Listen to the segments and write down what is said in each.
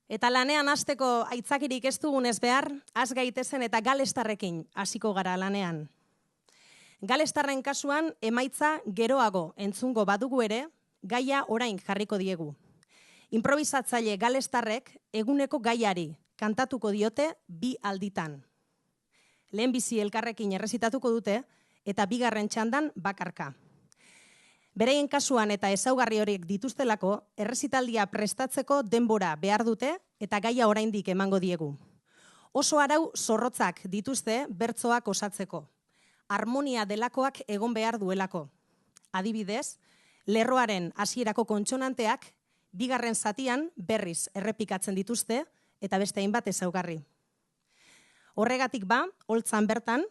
Eta lanean hasteko aitzakirik ez dugunez behar, has gaitezen eta galestarrekin hasiko gara lanean. Galestarren kasuan emaitza geroago entzungo badugu ere, gaia orain jarriko diegu. Improvisatzaile galestarrek eguneko gaiari kantatuko diote 2 alditan. Lehenbizi elkarrekin errezitatuko dute eta bigarren txandan bakarka. Bereien kasuan eta ezaugarri horiek dituztelako, errezitaldia prestatzeko denbora behar dute eta gaia oraindik emango diegu. Oso arau zorrotzak dituzte bertsoak osatzeko. Harmonia delakoak egon behar duelako. Adibidez, lerroaren hasierako kontsonanteak bigarren zatian berriz errepikatzen dituzte eta beste hainbat ezaugarri. Horregatik holtzan bertan,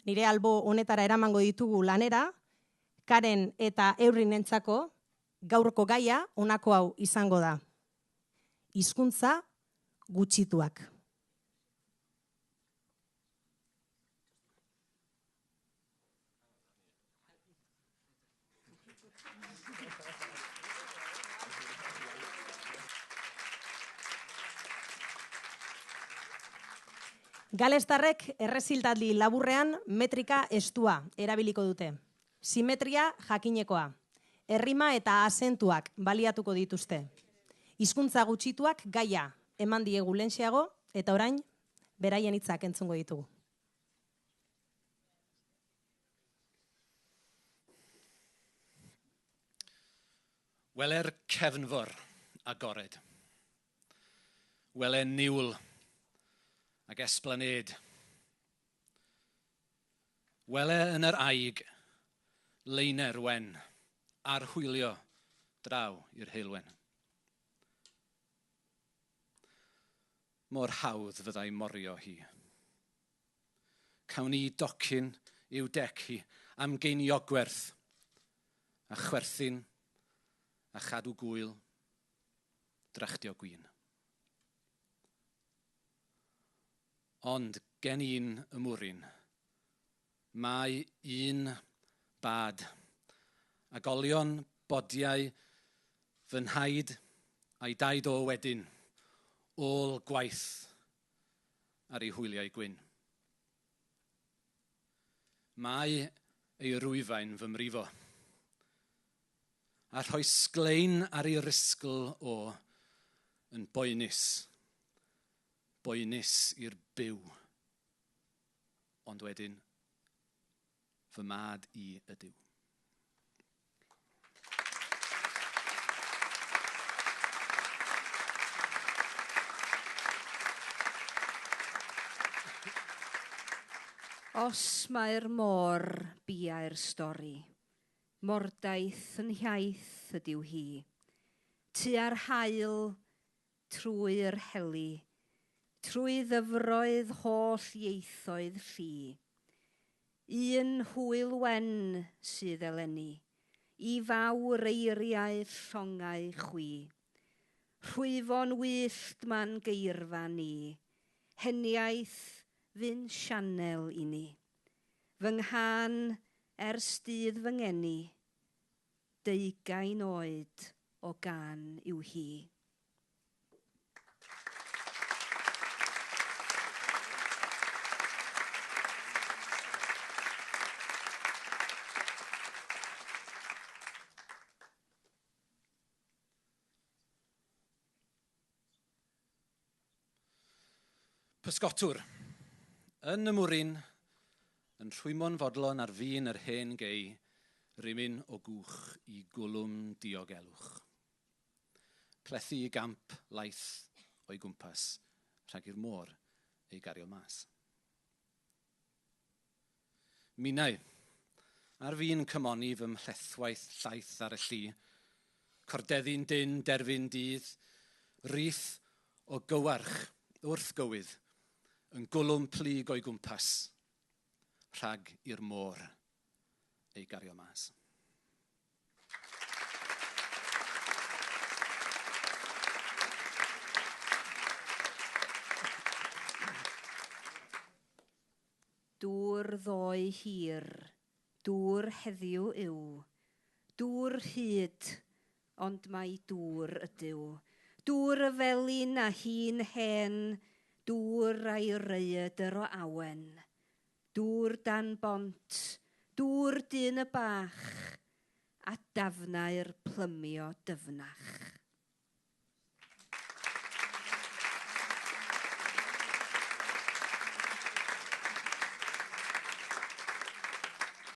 nire albo honetara eramango ditugu lanera, Karen eta Eurinentzako gaurko gaia honako hau izango da. Hizkuntza gutxituak. Galestarrek errezitaldi laburrean metrika estua erabiliko dute. Simetria jakinekoa. Errima eta azentuak baliatuko dituzte. Hizkuntza gutxituak gaia eman diegu lentxeago eta orain beraien hitzak entzungo ditugu. Weler cefnfor agored. Weler niwl ag esplaned. Weler yn yr aig leiner wen, arhwylio draw i'r heilwen. Mor hawdd fyddai morio hi. Cawn ni docyn i'w dec hi am geiniogwerth, a chwerthin, a chadw gwyl, drachdio gwyn. Ond gen i'n ymwrin, mae un bad, agolion bodiau fy nhaid a'i daid o wedyn, ôl gwaith ar ei hwyliau gwyn. Mae ei rwyfain fy mrifo, a rhoi sglein ar ei risgl o yn boenus i'r byw. Ond wedyn, fy mad I ydyw. Os mae'r môr biau'r stori, mordaeth yn hiaith ydyw hi, tua'r haul trwy'r heli, trwy ddyfroedd holl ieithoedd llu. Un hwyl wen sydd eleni, I fawr eiriau llongau chwi. Rhwyfon wyllt ma'n geirfa ni, heniaeth fy'n sianel I ni. Fy nghan ers dydd fy ngeni, 20 oed o gan yw hi. Pysgotwr, yn y mwrin, yn rhwymo'n fodlon ar fin yr hen gei, rymyn o gwch I gwlwm diogelwch. Plethu I gamp laeth o'i gwmpas, rhag i'r môr ei gario mas. Minnau, ar fin cymoni fy mhlethwaith llaeth ar y llu, cordeddu'n dyn derfyn dydd, rith o gywarch wrth gywydd, yn gwlwm plyg o'i gwmpas, rhag i'r môr ei gario mas. Dŵr ddoe hir, dŵr heddiw yw, dŵr hyd, ond mae dŵr ydyw. Dŵr y felin a hun hen, dŵr a'i rhaeadr o awen. Dŵr dan bont, dŵr dyn y bach, a dafnau'r plymio dyfnach.